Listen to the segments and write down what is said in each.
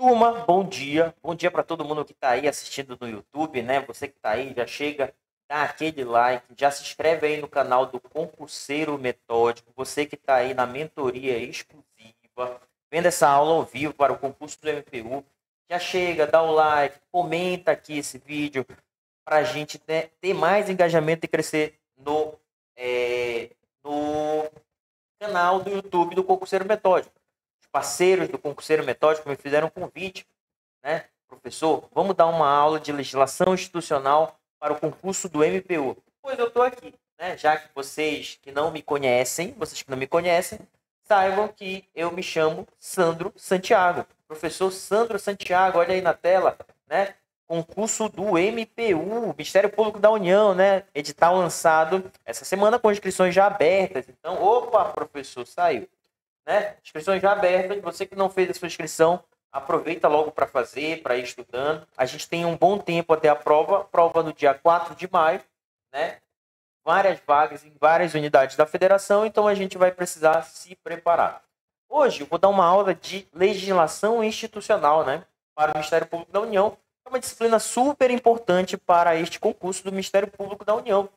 Turma, bom dia. Bom dia para todo mundo que está aí assistindo no YouTube, né? Você que está aí, já chega, dá aquele like, já se inscreve aí no canal do Concurseiro Metódico. Você que está aí na mentoria exclusiva, vendo essa aula ao vivo para o concurso do MPU, já chega, dá o like, comenta aqui esse vídeo para a gente ter mais engajamento e crescer no canal do YouTube do Concurseiro Metódico. Os parceiros do Concurseiro Metódico me fizeram um convite, né? Professor, vamos dar uma aula de legislação institucional para o concurso do MPU. Pois eu estou aqui, né? Já que vocês que não me conhecem, saibam que eu me chamo Sandro Santiago. Professor Sandro Santiago, olha aí na tela, né? Concurso do MPU, Ministério Público da União, né? Edital lançado essa semana com inscrições já abertas. Então, opa, professor, saiu, né? Inscrições já abertas. Você que não fez a sua inscrição, aproveita logo para fazer, para ir estudando. A gente tem um bom tempo até a prova no dia 4 de maio, né? Várias vagas em várias unidades da federação, então a gente vai precisar se preparar. Hoje eu vou dar uma aula de legislação institucional, né? Para o Ministério Público da União. É uma disciplina super importante para este concurso do Ministério Público da União,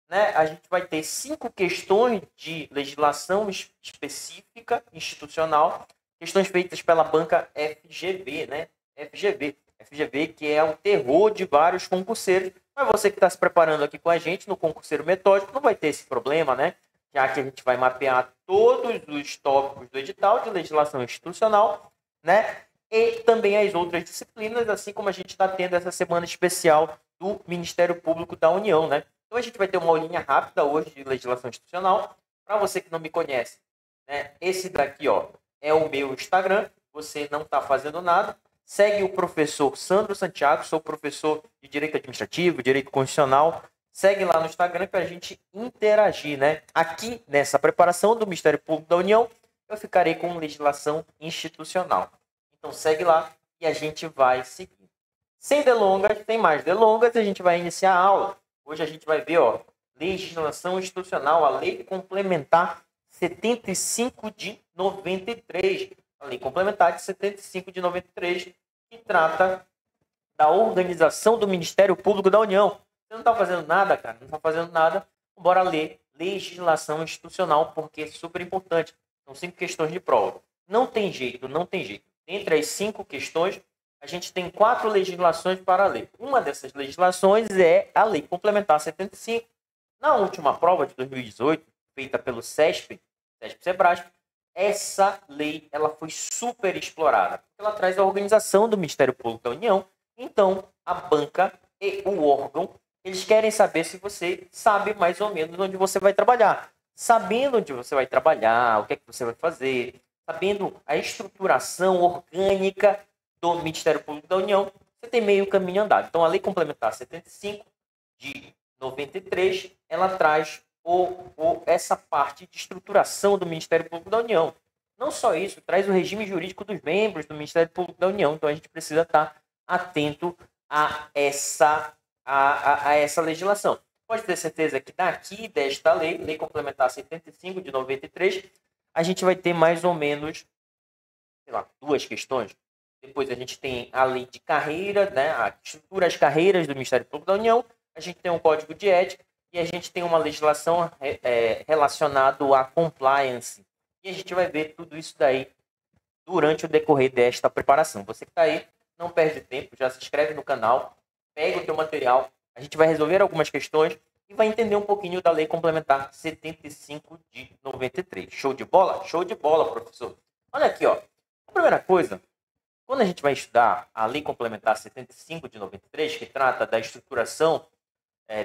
né? A gente vai ter 5 questões de legislação específica institucional, questões feitas pela banca FGV, né? FGV, que é o terror de vários concurseiros. Mas você que está se preparando aqui com a gente no Concurseiro Metódico não vai ter esse problema, né? Já que a gente vai mapear todos os tópicos do edital de legislação institucional, né? E também as outras disciplinas, assim como a gente está tendo essa semana especial do Ministério Público da União, né? Então a gente vai ter uma aulinha rápida hoje de legislação institucional. Para você que não me conhece, né? Esse daqui, ó, é o meu Instagram. Você não está fazendo nada. Segue o professor Sandro Santiago, sou professor de Direito Administrativo, Direito Constitucional. Segue lá no Instagram para a gente interagir, né? Aqui, nessa preparação do Ministério Público da União, eu ficarei com legislação institucional. Então segue lá e a gente vai seguir. Sem delongas, sem mais delongas, a gente vai iniciar a aula. Hoje a gente vai ver, ó, legislação institucional, a Lei Complementar 75 de 93. A Lei Complementar de 75 de 93, que trata da organização do Ministério Público da União. Você não está fazendo nada, cara, não está fazendo nada, bora ler legislação institucional, porque é super importante. São 5 questões de prova. Não tem jeito, não tem jeito. Entre as 5 questões, a gente tem 4 legislações para ler. Uma dessas legislações é a Lei Complementar 75. Na última prova de 2018, feita pelo SESP-Sebrasp, essa lei ela foi super explorada. Ela traz a organização do Ministério Público da União. Então, a banca e o órgão, eles querem saber se você sabe mais ou menos onde você vai trabalhar. Sabendo onde você vai trabalhar, o que é que você vai fazer, sabendo a estruturação orgânica do Ministério Público da União, você tem meio caminho andado. Então, a Lei Complementar 75 de 93, ela traz essa parte de estruturação do Ministério Público da União. Não só isso, traz o regime jurídico dos membros do Ministério Público da União. Então, a gente precisa estar atento a essa legislação. Pode ter certeza que daqui desta lei, Lei Complementar 75 de 93, a gente vai ter mais ou menos, sei lá, 2 questões. Depois a gente tem a lei de carreira, né, a estrutura das carreiras do Ministério Público da União. A gente tem um código de ética e a gente tem uma legislação relacionada à compliance. E a gente vai ver tudo isso daí durante o decorrer desta preparação. Você que está aí, não perde tempo, já se inscreve no canal, pega o teu material, a gente vai resolver algumas questões e vai entender um pouquinho da Lei Complementar 75 de 93. Show de bola? Show de bola, professor. Olha aqui, ó. A primeira coisa, quando a gente vai estudar a Lei Complementar 75 de 93, que trata da estruturação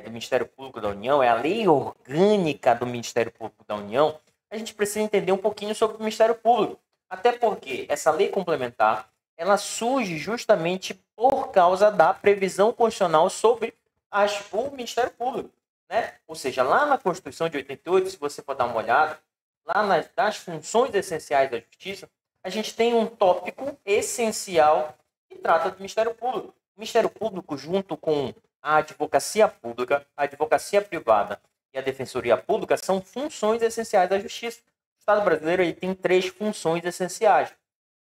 do Ministério Público da União, é a lei orgânica do Ministério Público da União, a gente precisa entender um pouquinho sobre o Ministério Público. Até porque essa lei complementar, ela surge justamente por causa da previsão constitucional sobre o Ministério Público, né? Ou seja, lá na Constituição de 88, se você for dar uma olhada, lá das funções essenciais da Justiça, a gente tem um tópico essencial que trata do Ministério Público. O Ministério Público, junto com a advocacia pública, a advocacia privada e a defensoria pública, são funções essenciais da Justiça. O Estado brasileiro ele tem 3 funções essenciais.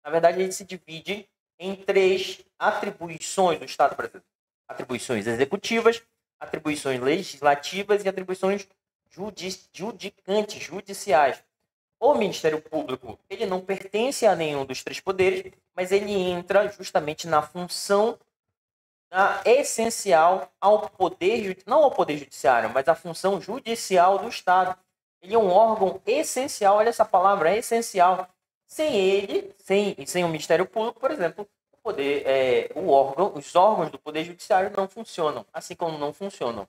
Na verdade, ele se divide em 3 atribuições do Estado brasileiro: atribuições executivas, atribuições legislativas e atribuições judiciais. O Ministério Público, ele não pertence a nenhum dos 3 poderes, mas ele entra justamente na função essencial ao poder, não ao poder judiciário, mas à função judicial do Estado. Ele é um órgão essencial, olha essa palavra, é essencial. Sem ele, sem o Ministério Público, por exemplo, os órgãos do Poder Judiciário não funcionam, assim como não funcionam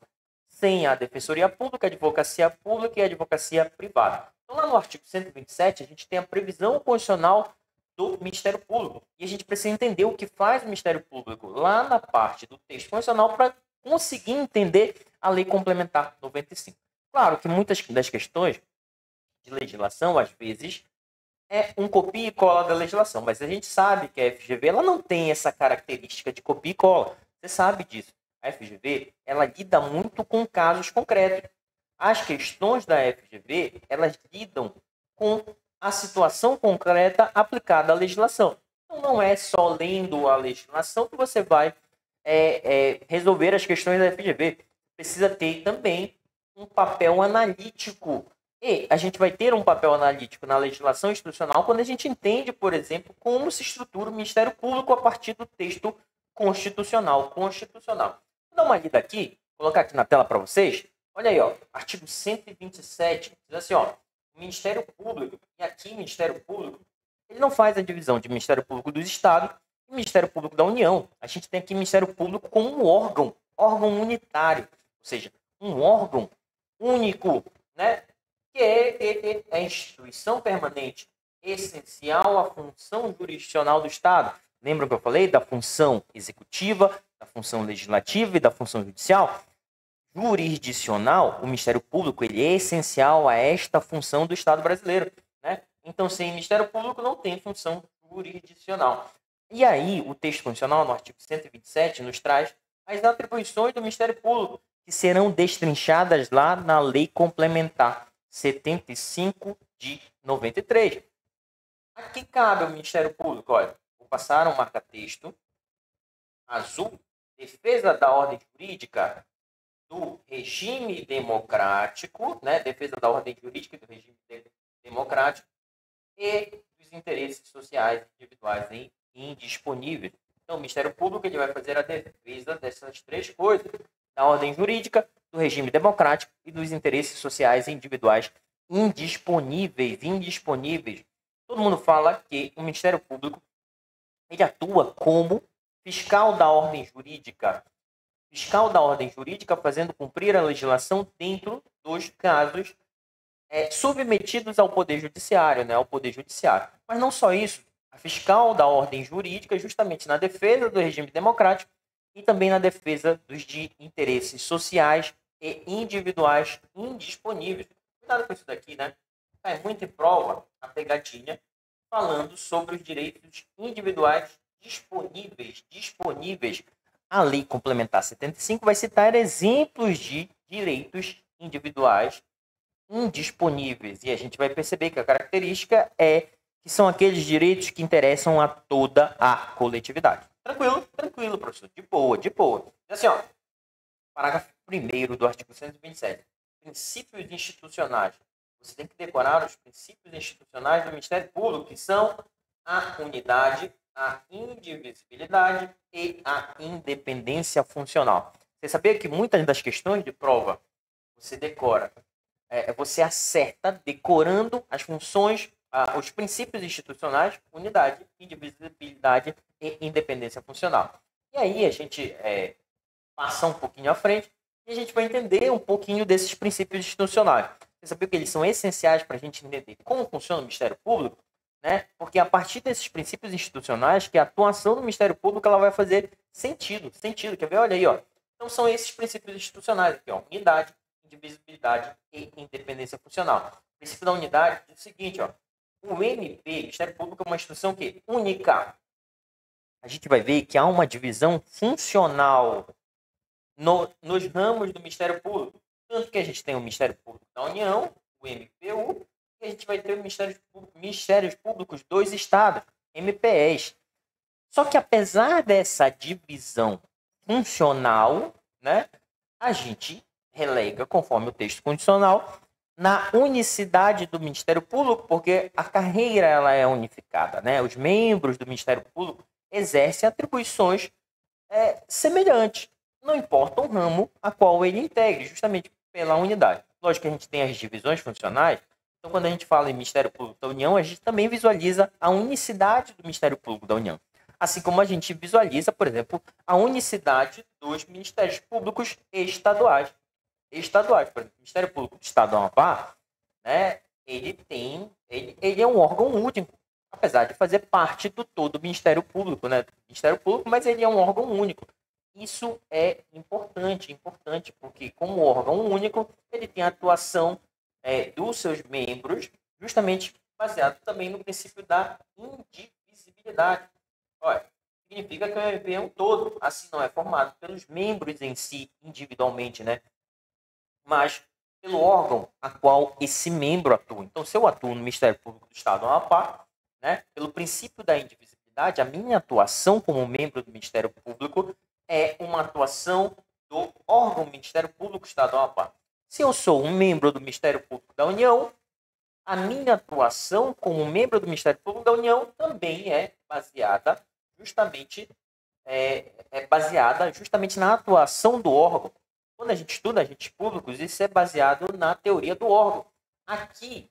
sem a Defensoria Pública, a Advocacia Pública e a Advocacia Privada. Então, lá no artigo 127, a gente tem a previsão constitucional do Ministério Público. E a gente precisa entender o que faz o Ministério Público lá na parte do texto constitucional para conseguir entender a Lei Complementar 95. Claro que muitas das questões de legislação, às vezes, é um copia e cola da legislação, mas a gente sabe que a FGV ela não tem essa característica de copia e cola. Você sabe disso. A FGV ela lida muito com casos concretos. As questões da FGV elas lidam com a situação concreta aplicada à legislação. Então, não é só lendo a legislação que você vai resolver as questões da FGV. Precisa ter também um papel analítico. E a gente vai ter um papel analítico na legislação institucional quando a gente entende, por exemplo, como se estrutura o Ministério Público a partir do texto constitucional. Vou dar uma lida aqui, vou colocar aqui na tela para vocês. Olha aí, ó, artigo 127, diz assim, ó, o Ministério Público, e aqui o Ministério Público, ele não faz a divisão de Ministério Público dos Estados e Ministério Público da União. A gente tem aqui Ministério Público como um órgão unitário, ou seja, um órgão único, né? Que é a instituição permanente essencial à função jurisdicional do Estado. Lembram que eu falei da função executiva, da função legislativa e da função judicial? Jurisdicional, o Ministério Público ele é essencial a esta função do Estado brasileiro, né? Então, sem Ministério Público não tem função jurisdicional. E aí, o texto constitucional, no artigo 127, nos traz as atribuições do Ministério Público, que serão destrinchadas lá na Lei Complementar 75 de 93. Aqui cabe ao Ministério Público, olha, vou passar um marca-texto azul, defesa da ordem jurídica do regime democrático, né? Defesa da ordem jurídica do regime democrático e dos interesses sociais individuais indisponíveis. Então, o Ministério Público ele vai fazer a defesa dessas 3 coisas: da ordem jurídica, do regime democrático e dos interesses sociais individuais indisponíveis. Todo mundo fala que o Ministério Público ele atua como fiscal da ordem jurídica, fazendo cumprir a legislação dentro dos casos submetidos ao Poder Judiciário, né, ao Poder Judiciário. Mas não só isso, a fiscal da ordem jurídica justamente na defesa do regime democrático e também na defesa dos interesses sociais e individuais indisponíveis. Cuidado com isso daqui, né? É muito em prova a pegadinha falando sobre os direitos individuais disponíveis. A Lei Complementar 75 vai citar exemplos de direitos individuais indisponíveis. E a gente vai perceber que a característica é que são aqueles direitos que interessam a toda a coletividade. Tranquilo, professor. De boa. Assim, ó, parágrafo 1º do artigo 127. Princípios institucionais. Você tem que decorar os princípios institucionais do Ministério Público, que são a unidade, a indivisibilidade e a independência funcional. Você sabia que muitas das questões de prova você decora, você acerta decorando as funções, os princípios institucionais, unidade, indivisibilidade e independência funcional. E aí a gente passa um pouquinho à frente e a gente vai entender um pouquinho desses princípios institucionais. Você sabia que eles são essenciais para a gente entender como funciona o Ministério Público? Né? Porque a partir desses princípios institucionais que a atuação do Ministério Público ela vai fazer sentido. Quer ver? Olha aí, ó. Então são esses princípios institucionais aqui, ó. Unidade, indivisibilidade e independência funcional. O princípio da unidade diz o seguinte, ó. O MP, Ministério Público, é uma instituição que única. A gente vai ver que há uma divisão funcional nos ramos do Ministério Público. Tanto que a gente tem o Ministério Público da União, o MPU, e a gente vai ter o Ministérios Públicos dos Estados, MPEs. Só que apesar dessa divisão funcional, né, a gente relega, conforme o texto constitucional, na unicidade do Ministério Público, porque a carreira ela é unificada, né? Os membros do Ministério Público exercem atribuições semelhantes, não importa o ramo a qual ele integre, justamente pela unidade. Lógico que a gente tem as divisões funcionais, então quando a gente fala em Ministério Público da União, a gente também visualiza a unicidade do Ministério Público da União. Assim como a gente visualiza, por exemplo, a unicidade dos Ministérios Públicos estaduais. Por exemplo, o Ministério Público do Estado do Amapá, né, ele é um órgão único, apesar de fazer parte do todo Ministério Público, né, mas ele é um órgão único. Isso é importante, porque como órgão único, ele tem a atuação dos seus membros, justamente baseado também no princípio da indivisibilidade. Olha, significa que o MP é um todo, assim não é formado pelos membros em si, individualmente, né? Mas pelo órgão a qual esse membro atua. Então, se eu atuo no Ministério Público do Estado do Amapá, né, pelo princípio da indivisibilidade, a minha atuação como membro do Ministério Público é uma atuação do órgão Ministério Público do Estado do Amapá. Se eu sou um membro do Ministério Público da União, a minha atuação como membro do Ministério Público da União também é baseada justamente na atuação do órgão. Quando a gente estuda agentes públicos, isso é baseado na teoria do órgão. Aqui,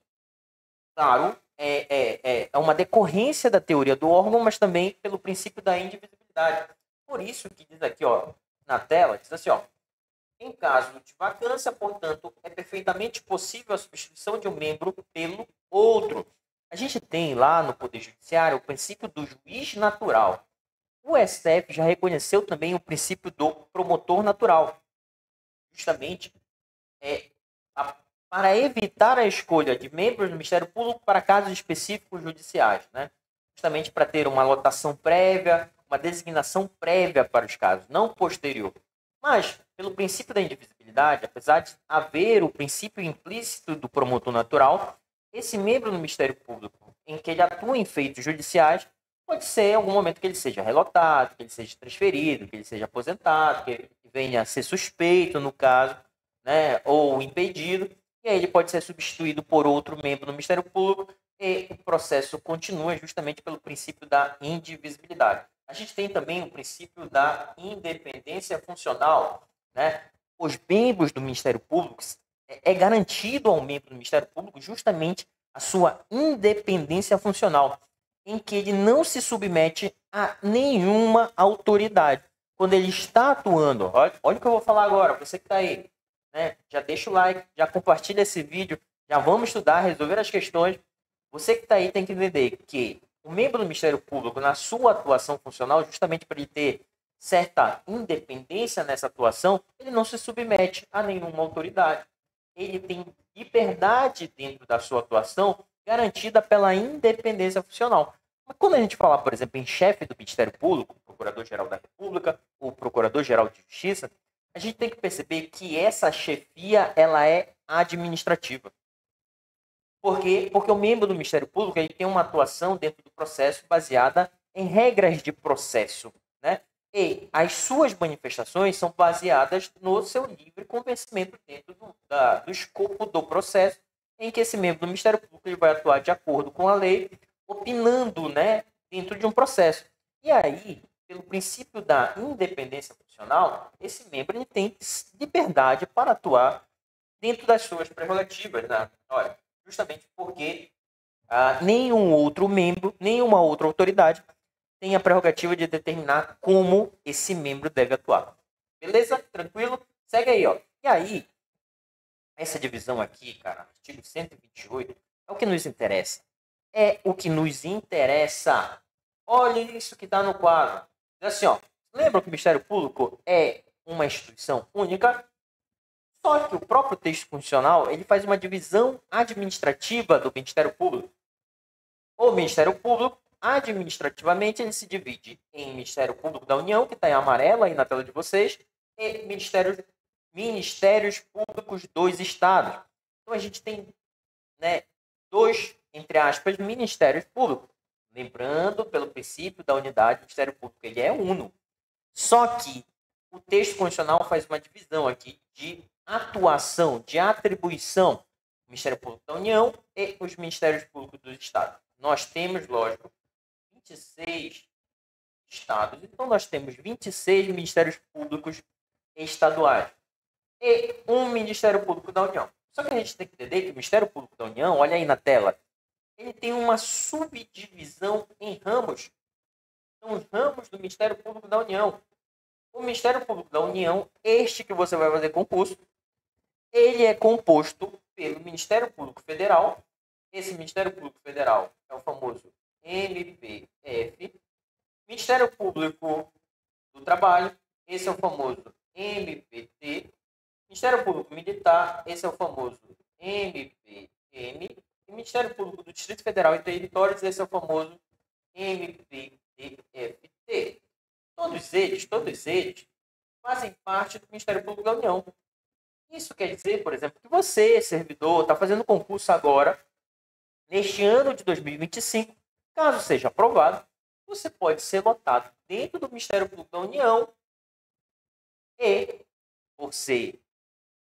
claro, é uma decorrência da teoria do órgão, mas também pelo princípio da indivisibilidade. Por isso que diz aqui, ó, na tela, diz assim, ó, em caso de vacância, portanto, é perfeitamente possível a substituição de um membro pelo outro. A gente tem lá no Poder Judiciário o princípio do juiz natural. O STF já reconheceu também o princípio do promotor natural. Justamente para evitar a escolha de membros do Ministério Público para casos específicos judiciais, né? Justamente para ter uma lotação prévia, uma designação prévia para os casos, não posterior. Mas, pelo princípio da indivisibilidade, apesar de haver o princípio implícito do promotor natural, esse membro do Ministério Público, em que ele atua em feitos judiciais, pode ser em algum momento que ele seja relotado, que ele seja transferido, que ele seja aposentado, que ele venha a ser suspeito, no caso, né, ou impedido, e aí ele pode ser substituído por outro membro do Ministério Público e o processo continua justamente pelo princípio da indivisibilidade. A gente tem também o princípio da independência funcional, né? Os membros do Ministério Público, é garantido ao membro do Ministério Público justamente a sua independência funcional, em que ele não se submete a nenhuma autoridade. Quando ele está atuando, olha o que eu vou falar agora, você que está aí, né? Já deixa o like, já compartilha esse vídeo, já vamos estudar, resolver as questões. Você que está aí tem que entender que o membro do Ministério Público, na sua atuação funcional, justamente para ele ter certa independência nessa atuação, ele não se submete a nenhuma autoridade. Ele tem liberdade dentro da sua atuação garantida pela independência funcional. Mas quando a gente falar, por exemplo, em chefe do Ministério Público, Procurador-Geral da República, ou Procurador-Geral de Justiça, a gente tem que perceber que essa chefia ela é administrativa. Por quê? Porque o membro do Ministério Público ele tem uma atuação dentro do processo baseada em regras de processo, né? E as suas manifestações são baseadas no seu livre convencimento dentro do escopo do processo, em que esse membro do Ministério Público ele vai atuar de acordo com a lei, opinando, né, dentro de um processo. E aí, pelo princípio da independência funcional, esse membro ele tem liberdade para atuar dentro das suas prerrogativas, né? Olha, justamente porque nenhum outro membro, nenhuma outra autoridade tem a prerrogativa de determinar como esse membro deve atuar. Beleza? Tranquilo? Segue aí, ó. E aí, essa divisão aqui, cara, artigo 128, é o que nos interessa. É o que nos interessa. Olha isso que está no quadro. Diz assim, ó. Lembra que o Ministério Público é uma instituição única? Só que o próprio texto constitucional ele faz uma divisão administrativa do Ministério Público. O Ministério Público, administrativamente, ele se divide em Ministério Público da União, que está em amarelo aí na tela de vocês, e Ministérios Públicos dos Estados. Então, a gente tem, né, dois, entre aspas, Ministérios Públicos. Lembrando, pelo princípio da unidade, o Ministério Público ele é uno. Só que o texto constitucional faz uma divisão aqui de atuação, de atribuição do Ministério Público da União e os Ministérios Públicos dos Estados. Nós temos, lógico, 26 estados, então nós temos 26 Ministérios Públicos estaduais e um Ministério Público da União. Só que a gente tem que entender que o Ministério Público da União, olha aí na tela, ele tem uma subdivisão em ramos. São os ramos do Ministério Público da União. O Ministério Público da União, este que você vai fazer concurso, ele é composto pelo Ministério Público Federal. Esse Ministério Público Federal é o famoso MPF. Ministério Público do Trabalho, esse é o famoso MPT. Ministério Público Militar, esse é o famoso MPM. E Ministério Público do Distrito Federal e Territórios, esse é o famoso MPDFT. Todos eles fazem parte do Ministério Público da União. Isso quer dizer, por exemplo, que você, servidor, está fazendo concurso agora, neste ano de 2025, caso seja aprovado, você pode ser lotado dentro do Ministério Público da União e, por ser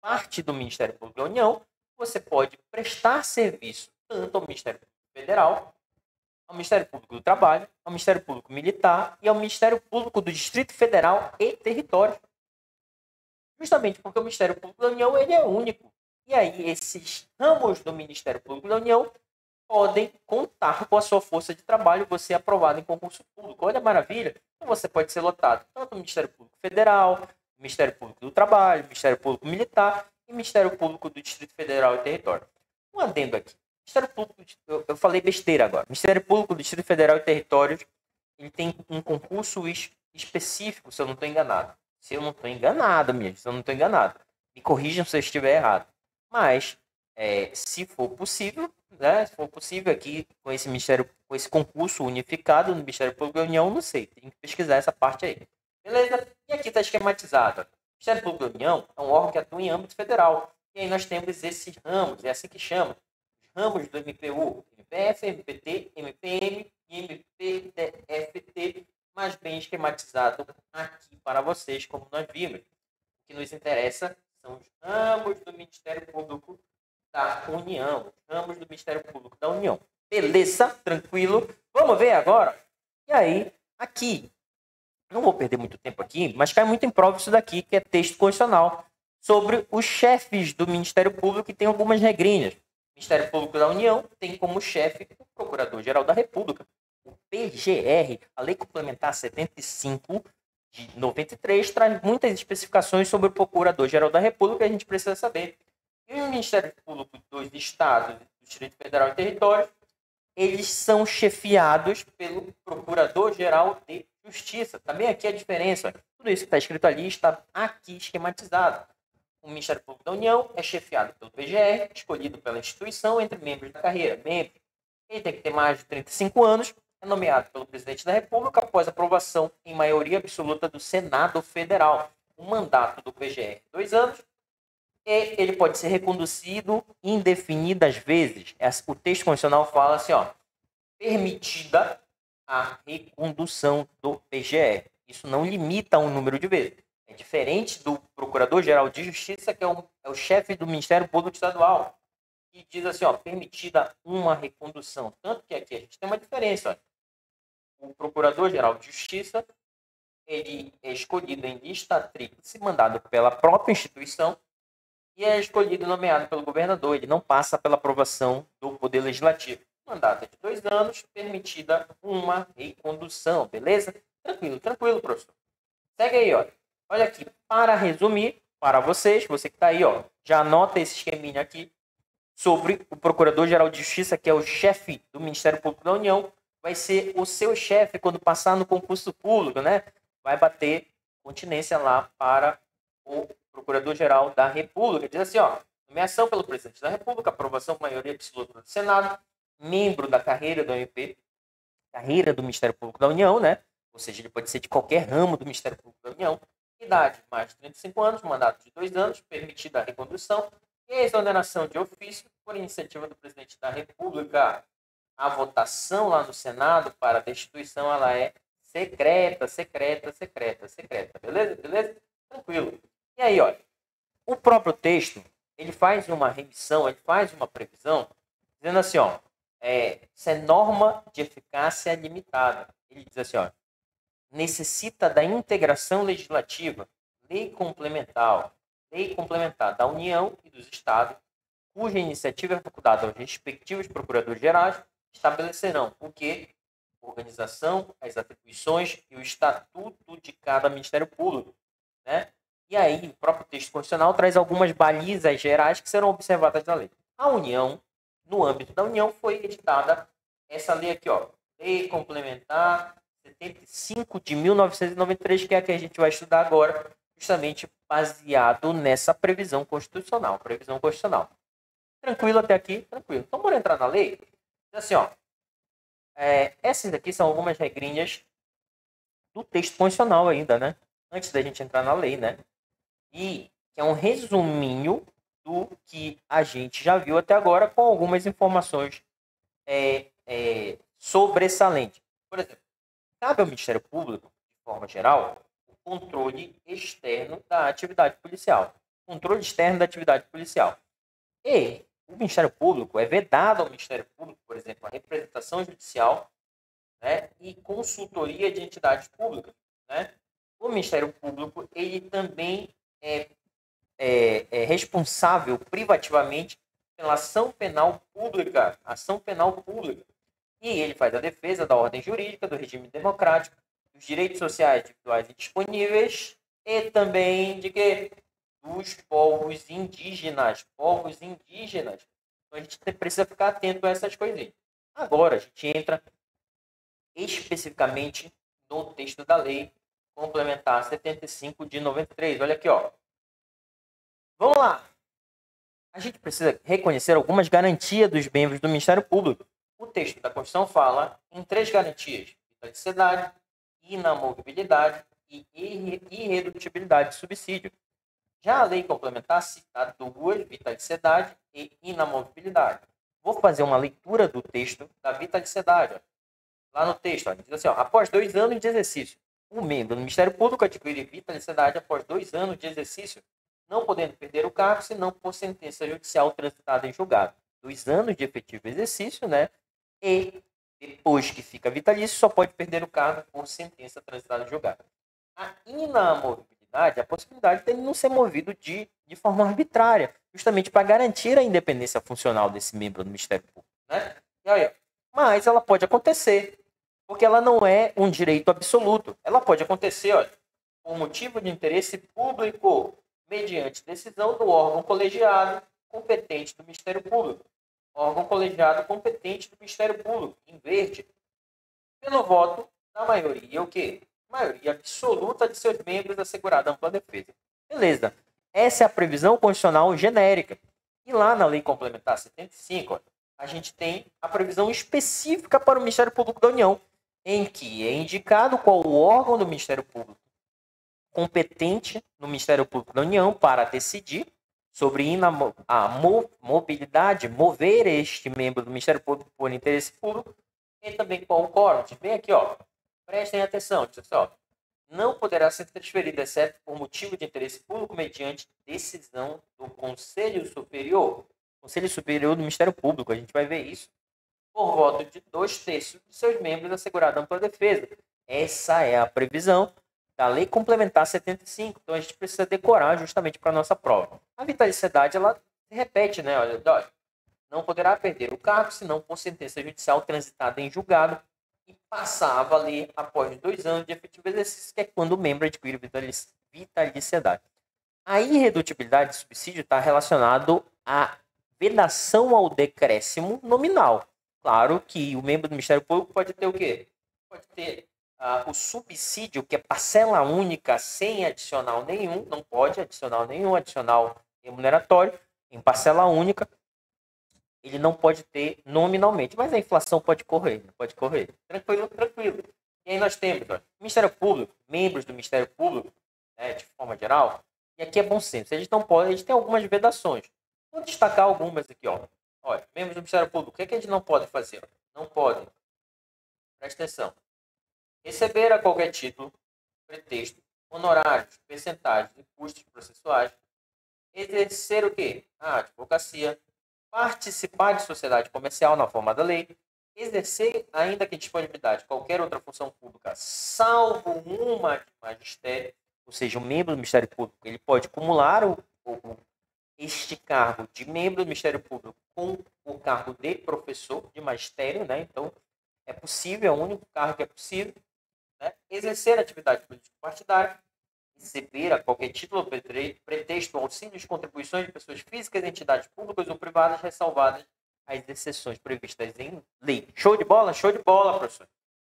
parte do Ministério Público da União, você pode prestar serviço tanto ao Ministério Público Federal, ao Ministério Público do Trabalho, ao Ministério Público Militar e ao Ministério Público do Distrito Federal e Território. Justamente porque o Ministério Público da União ele é único. E aí esses ramos do Ministério Público da União podem contar com a sua força de trabalho, você aprovado em concurso público. Olha a maravilha! Então você pode ser lotado tanto no Ministério Público Federal, Ministério Público do Trabalho, Ministério Público Militar e Ministério Público do Distrito Federal e Território. Um adendo aqui. Ministério Público, eu falei besteira agora. Ministério Público do Distrito Federal e Territórios, ele tem um concurso específico, se eu não estou enganado. Se eu não estou enganado, se eu não estou enganado. Me corrijam se eu estiver errado. Mas, se for possível, né, se for possível aqui com esse Ministério, com esse concurso unificado no Ministério Público da União, não sei. Tem que pesquisar essa parte aí. Beleza? E aqui está esquematizado. O Ministério Público da União é um órgão que atua em âmbito federal. E aí nós temos esses ramos, é assim que chama. Os ramos do MPU, MPF, MPT, MPM e MPDFT, mas bem esquematizado aqui para vocês, como nós vimos. O que nos interessa são os ramos do Ministério Público da União, os ramos do Ministério Público da União. Beleza? Tranquilo? Vamos ver agora? E aí, aqui, não vou perder muito tempo aqui, mas cai muito em prova isso daqui, que é texto constitucional, sobre os chefes do Ministério Público, que tem algumas regrinhas. O Ministério Público da União tem como chefe o Procurador-Geral da República. O PGR, a Lei Complementar 75 de 93, traz muitas especificações sobre o Procurador-Geral da República que a gente precisa saber. E o Ministério Público dos Estados, do Distrito Federal e Território, eles são chefiados pelo Procurador-Geral de Justiça. Também aqui a diferença. Tudo isso que está escrito ali está aqui esquematizado. O Ministério Público da União é chefiado pelo PGR, escolhido pela instituição entre membros da carreira. Membro, ele tem que ter mais de 35 anos, é nomeado pelo Presidente da República após aprovação em maioria absoluta do Senado Federal. O mandato do PGR, 2 anos, e ele pode ser reconduzido indefinidas vezes. O texto constitucional fala assim, ó, permitida a recondução do PGR. Isso não limita um número de vezes. É diferente do Procurador-Geral de Justiça, que é o chefe do Ministério Público Estadual, que diz assim, ó, permitida uma recondução. Tanto que aqui a gente tem uma diferença. Ó. O Procurador-Geral de Justiça, ele é escolhido em lista tríplice, mandado pela própria instituição, e é escolhido e nomeado pelo governador. Ele não passa pela aprovação do Poder Legislativo. O mandato é de 2 anos, permitida uma recondução, beleza? Tranquilo, tranquilo, professor. Segue aí, ó. Olha aqui, para resumir, para vocês, você que está aí, ó, já anota esse esqueminha aqui sobre o Procurador-Geral de Justiça, que é o chefe do Ministério Público da União, vai ser o seu chefe quando passar no concurso público, né? Vai bater continência lá para o Procurador-Geral da República. Diz assim, ó, nomeação pelo Presidente da República, aprovação por maioria absoluta do Senado, membro da carreira do MP, carreira do Ministério Público da União, né? Ou seja, ele pode ser de qualquer ramo do Ministério Público da União. Idade, mais de 35 anos, mandato de 2 anos, permitida a recondução e a exoneração de ofício por iniciativa do Presidente da República. a votação lá no Senado para a destituição, ela é secreta, secreta, secreta, secreta. Beleza? Beleza? Tranquilo. E aí, olha, o próprio texto, ele faz uma remissão, ele faz uma previsão, dizendo assim, ó, isso é norma de eficácia limitada. Ele diz assim, ó, necessita da integração legislativa, lei complementar da União e dos Estados, cuja iniciativa é facultada aos respectivos procuradores gerais, estabelecerão o que? Organização, as atribuições e o estatuto de cada Ministério Público, né? E aí, o próprio texto constitucional traz algumas balizas gerais que serão observadas na lei. A União, no âmbito da União, foi editada essa lei aqui, ó, Lei Complementar 75 de 1993, que é a que a gente vai estudar agora, justamente baseado nessa previsão constitucional. Tranquilo até aqui? Tranquilo. Então, bora entrar na lei? Assim, ó, essas aqui são algumas regrinhas do texto constitucional ainda, né? Antes da gente entrar na lei, né? E que é um resuminho do que a gente já viu até agora, com algumas informações sobressalentes. Por exemplo, cabe ao Ministério Público, de forma geral, o controle externo da atividade policial. Controle externo da atividade policial. E o Ministério Público é vedado ao Ministério Público, por exemplo, a representação judicial, né, e consultoria de entidades públicas, né? O Ministério Público, ele também é responsável privativamente pela ação penal pública, E ele faz a defesa da ordem jurídica, do regime democrático, dos direitos sociais individuais e disponíveis, e também de quê? Dos povos indígenas. Então a gente precisa ficar atento a essas coisinhas. Agora a gente entra especificamente no texto da lei complementar 75 de 93. Olha aqui, ó. Vamos lá. A gente precisa reconhecer algumas garantias dos membros do Ministério Público. O texto da Constituição fala em 3 garantias: vitaliciedade, inamovibilidade e irredutibilidade de subsídio. Já a lei complementar cita 2, vitaliciedade e inamovibilidade. Vou fazer uma leitura do texto da vitaliciedade. Ó. Lá no texto, ó, diz assim, ó, após 2 anos de exercício, o membro do Ministério Público adquire vitaliciedade após 2 anos de exercício, não podendo perder o cargo, senão por sentença judicial transitada em julgado. 2 anos de efetivo exercício, né? E depois que fica vitalício, só pode perder o cargo por sentença transitada em julgado. A inamovibilidade é a possibilidade dele não ser movido de forma arbitrária, justamente para garantir a independência funcional desse membro do Ministério Público, né? E aí, mas ela pode acontecer, porque ela não é um direito absoluto. Ela pode acontecer, olha, por motivo de interesse público, mediante decisão do órgão colegiado competente do Ministério Público. Órgão colegiado competente do Ministério Público, em verde, pelo voto da maioria, o quê? Maioria absoluta de seus membros assegurada ampla defesa. Beleza. Essa é a previsão constitucional genérica. E lá na Lei Complementar 75, ó, a gente tem a previsão específica para o Ministério Público da União, em que é indicado qual o órgão do Ministério Público competente no Ministério Público da União para decidir sobre a mobilidade, mover este membro do Ministério Público por interesse público, e também qual o quórum. Bem aqui, ó, prestem atenção, diz assim, ó, não poderá ser transferido, exceto por motivo de interesse público, mediante decisão do Conselho Superior do Ministério Público. A gente vai ver isso por voto de 2/3 de seus membros assegurada ampla defesa. Essa é a previsão da Lei Complementar 75. Então, a gente precisa decorar justamente para a nossa prova. A vitaliciedade, ela se repete, né? Olha, não poderá perder o cargo, senão por sentença judicial transitada em julgado e passar a valer após 2 anos de efetivo exercício, que é quando o membro adquire vitaliciedade. A irredutibilidade de subsídio está relacionado à vedação ao decréscimo nominal. Claro que o membro do Ministério Público pode ter o quê? Pode ter o subsídio, que é parcela única sem adicional nenhum, não pode adicional nenhum, adicional remuneratório, em parcela única, ele não pode ter nominalmente, mas a inflação pode correr. Tranquilo. E aí nós temos, ó, Ministério Público, membros do Ministério Público, né, de forma geral, e aqui é bom senso, eles não podem, eles têm algumas vedações. Vou destacar algumas aqui, ó. Olha, membros do Ministério Público, o que é que eles não podem fazer? não podem, presta atenção, receber a qualquer título, pretexto, honorários, percentagens e custos processuais, exercer o quê? A advocacia, participar de sociedade comercial na forma da lei, exercer, ainda que disponibilidade, qualquer outra função pública, salvo uma de magistério, ou seja, um membro do Ministério Público, ele pode acumular este cargo de membro do Ministério Público com o cargo de professor de magistério, né? Então, é possível, é o único cargo que é possível, né? Exercer atividade político-partidária, receber a qualquer título ou pretexto auxílios e contribuições de pessoas físicas, entidades públicas ou privadas, ressalvadas as exceções previstas em lei. Show de bola? Show de bola, professor.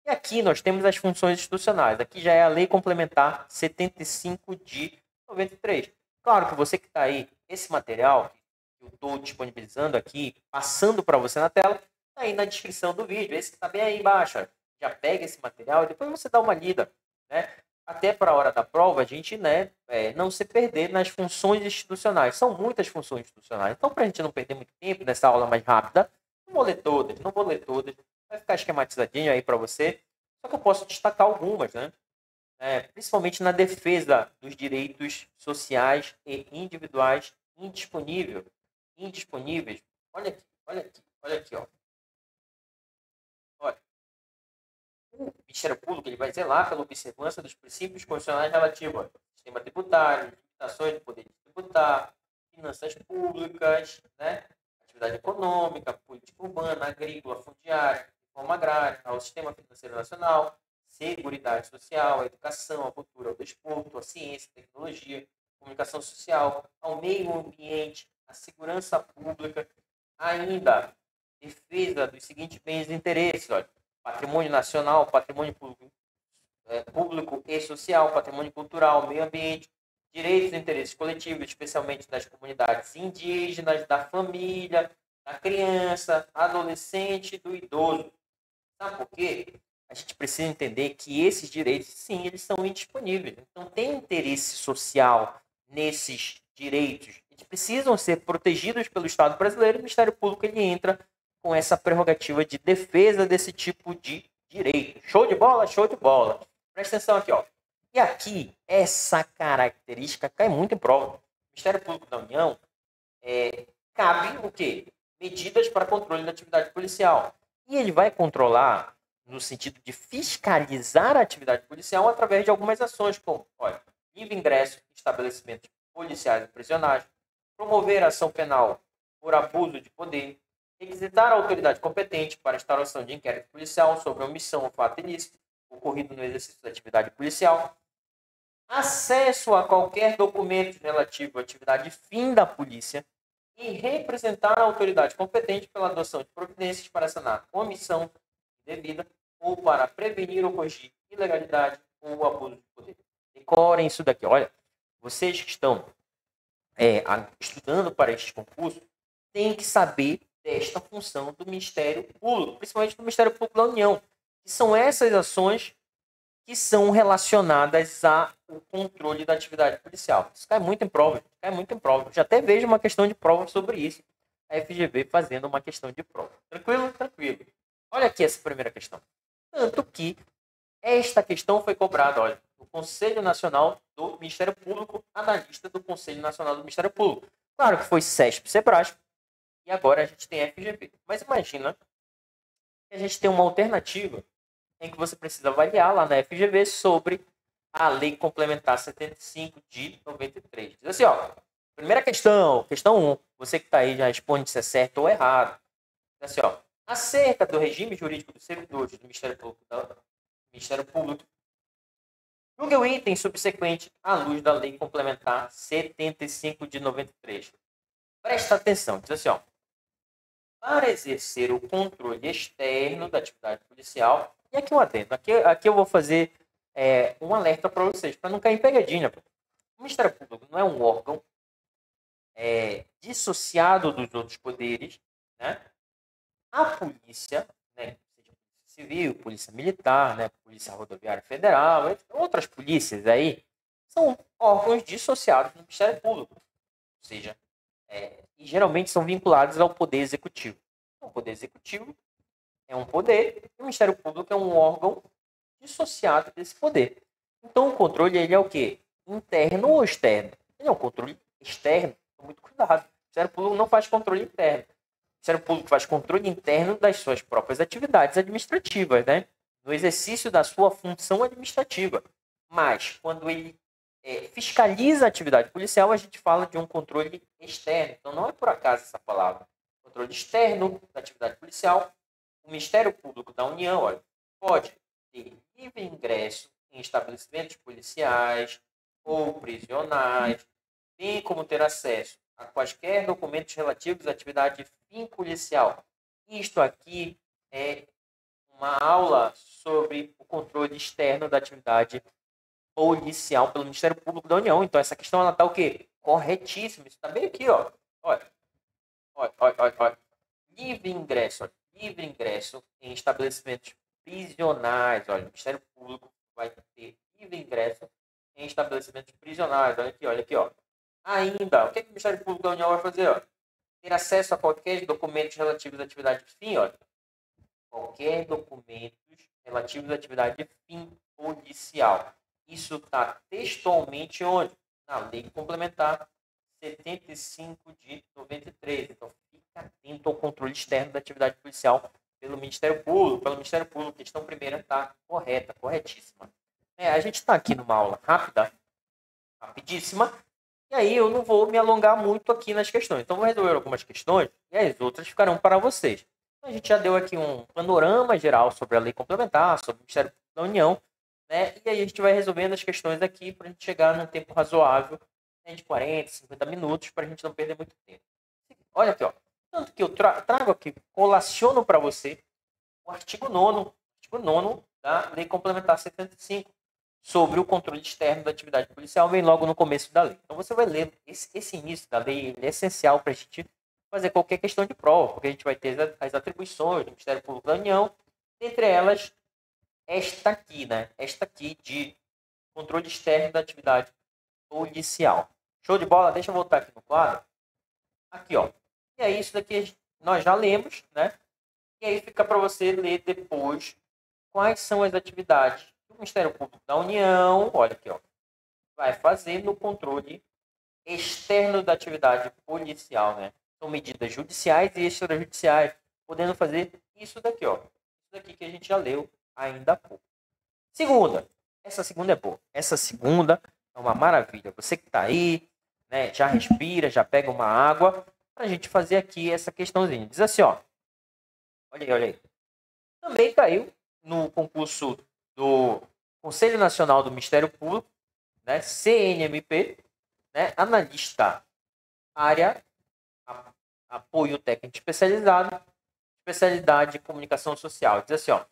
E aqui nós temos as funções institucionais. Aqui já é a Lei Complementar 75 de 93. Claro que você que está aí, esse material que eu estou disponibilizando aqui, passando para você na tela, está aí na descrição do vídeo. Esse que está bem aí embaixo. Já pega esse material e depois você dá uma lida, né? Até para a hora da prova, a gente, né, não se perder nas funções institucionais. São muitas funções institucionais. Então, para a gente não perder muito tempo nessa aula mais rápida, não vou ler todas. Vai ficar esquematizadinho aí para você. Só que eu posso destacar algumas, né? Principalmente na defesa dos direitos sociais e individuais indisponíveis. Olha aqui, ó. O Ministério Público ele vai zelar pela observância dos princípios constitucionais relativos ao sistema tributário, limitações do poder de tributar, finanças públicas, né? Atividade econômica, política urbana, agrícola, fundiária, reforma agrária, ao sistema financeiro nacional, seguridade social, a educação, a cultura, ao desporto, a ciência, a tecnologia, a comunicação social, ao meio ambiente, a segurança pública, ainda defesa dos seguintes bens e interesses, olha, patrimônio nacional, patrimônio público e social, patrimônio cultural, meio ambiente, direitos e interesses coletivos, especialmente das comunidades indígenas, da família, da criança, adolescente e do idoso. Sabe por quê? A gente precisa entender que esses direitos, sim, eles são indisponíveis. Então, tem interesse social nesses direitos. Eles precisam ser protegidos pelo Estado brasileiro e o Ministério Público ele entra com essa prerrogativa de defesa desse tipo de direito. Show de bola? Show de bola. Presta atenção aqui, ó. E aqui, essa característica cai muito em prova. O Ministério Público da União cabe o quê? Medidas para controle da atividade policial. E ele vai controlar no sentido de fiscalizar a atividade policial através de algumas ações, como, olha, livre ingresso em estabelecimentos policiais e prisionais, promover ação penal por abuso de poder, requisitar a autoridade competente para a instauração de inquérito policial sobre omissão ou fato ilícito ocorrido no exercício da atividade policial, acesso a qualquer documento relativo à atividade fim da polícia e representar a autoridade competente pela adoção de providências para sanar omissão devida ou para prevenir ou corrigir ilegalidade ou abuso de poder. Decorem isso daqui. Olha, vocês que estão estudando para este concurso têm que saber desta função do Ministério Público, principalmente do Ministério Público da União, que são essas ações que são relacionadas ao controle da atividade policial. Isso cai muito em prova, Já até vejo uma questão de prova sobre isso. A FGV fazendo uma questão de prova. Tranquilo? Tranquilo. Olha aqui essa primeira questão. Tanto que esta questão foi cobrada, olha, no Conselho Nacional do Ministério Público, analista do Conselho Nacional do Ministério Público. Claro que foi CESP, SEBRASP, e agora a gente tem FGV. Mas imagina que a gente tem uma alternativa em que você precisa avaliar lá na FGV sobre a Lei Complementar 75 de 93. Diz assim, ó, primeira questão 1, você que está aí já responde se é certo ou errado. Diz assim, ó, acerca do regime jurídico dos servidores do Ministério Público, julgue o item subsequente à luz da Lei Complementar 75 de 93. Presta atenção, diz assim, ó, para exercer o controle externo da atividade policial, e aqui um adendo, aqui eu vou fazer um alerta para vocês, para não cair em pegadinha. O Ministério Público não é um órgão dissociado dos outros poderes, né? A polícia, né, seja polícia civil, polícia militar, né, polícia rodoviária federal, outras polícias aí, são órgãos dissociados do Ministério Público. Ou seja, e geralmente são vinculados ao Poder Executivo. O Poder Executivo é um poder e o Ministério Público é um órgão dissociado desse poder. Então, o controle, ele é o quê? Interno ou externo? Ele é um controle externo. Muito cuidado. O Ministério Público não faz controle interno. O Ministério Público faz controle interno das suas próprias atividades administrativas, né? No exercício da sua função administrativa. Mas, quando ele fiscaliza a atividade policial, a gente fala de um controle externo. Então, não é por acaso essa palavra. Controle externo da atividade policial. O Ministério Público da União, olha, pode ter livre ingresso em estabelecimentos policiais ou prisionais, bem como ter acesso a quaisquer documentos relativos à atividade de fim policial. Isto aqui é uma aula sobre o controle externo da atividade policial pelo Ministério Público da União. Então, essa questão, ela está o quê? Corretíssima. Isso está bem aqui, ó. Olha. Olha. Livre ingresso em estabelecimentos prisionais. Olha, o Ministério Público vai ter livre ingresso em estabelecimentos prisionais. Olha aqui, ó. Ainda, o que o Ministério Público da União vai fazer? Ó? Ter acesso a qualquer documentos relativos à atividade de fim, ó. Qualquer documentos relativos à atividade de fim policial. Isso está textualmente onde? Na Lei Complementar 75 de 93. Então, fica atento ao controle externo da atividade policial pelo Ministério Público. Pelo Ministério Público, a questão primeira está correta, corretíssima. A gente está aqui numa aula rápida, rapidíssima, e aí eu não vou me alongar muito aqui nas questões. Então, vou resolver algumas questões e as outras ficarão para vocês. A gente já deu aqui um panorama geral sobre a Lei Complementar, sobre o Ministério Público da União, né? E aí a gente vai resolvendo as questões aqui para a gente chegar num tempo razoável, né, de 40, 50 minutos, para a gente não perder muito tempo. Olha aqui, ó. Tanto que eu trago aqui, colaciono para você o artigo 9º da Lei Complementar 75, sobre o controle externo da atividade policial, vem logo no começo da lei. Então você vai ler esse início da lei, ele é essencial para a gente fazer qualquer questão de prova, porque a gente vai ter as atribuições do Ministério Público da União, entre elas esta aqui, né? Esta aqui de controle externo da atividade policial. Show de bola? Deixa eu voltar aqui no quadro. Aqui, ó. E aí, isso daqui nós já lemos, né? E aí fica para você ler depois quais são as atividades que o Ministério Público da União, olha aqui, ó, vai fazer no controle externo da atividade policial, né? São medidas judiciais e extrajudiciais, podendo fazer isso daqui, ó. Isso daqui que a gente já leu ainda há pouco. Essa segunda é boa. Essa segunda é uma maravilha. Você que está aí, né, já respira, já pega uma água, para a gente fazer aqui essa questãozinha. Diz assim, ó. Olha aí. Também caiu no concurso do Conselho Nacional do Ministério Público, né, CNMP, né, analista área, apoio técnico especializado, especialidade de comunicação social. Diz assim, ó.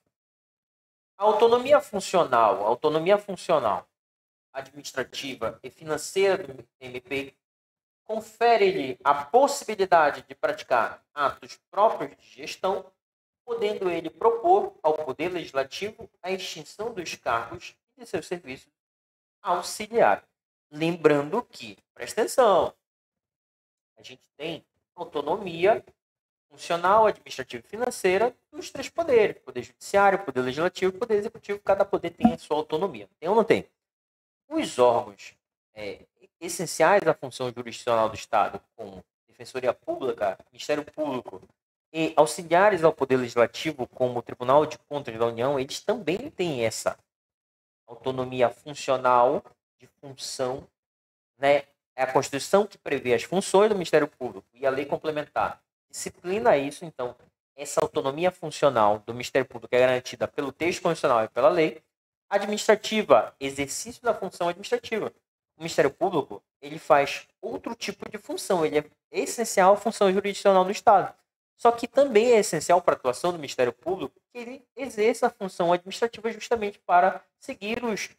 A autonomia funcional, administrativa e financeira do MP confere-lhe a possibilidade de praticar atos próprios de gestão, podendo ele propor ao Poder Legislativo a extinção dos cargos e de seus serviços auxiliares. Lembrando que, presta atenção, a gente tem autonomia funcional, administrativa e financeira dos três poderes. Poder judiciário, poder legislativo e poder executivo. Cada poder tem a sua autonomia. Tem ou não tem? Os órgãos essenciais à função jurisdicional do Estado, como Defensoria Pública, Ministério Público e auxiliares ao Poder Legislativo, como o Tribunal de Contas da União, eles também têm essa autonomia funcional de função, né? É a Constituição que prevê as funções do Ministério Público e a lei complementar disciplina isso. Então, essa autonomia funcional do Ministério Público é garantida pelo texto constitucional e pela lei. Administrativa, exercício da função administrativa. O Ministério Público, ele faz outro tipo de função, ele é essencial à função jurisdicional do Estado. Só que também é essencial para a atuação do Ministério Público que ele exerça a função administrativa justamente para seguir os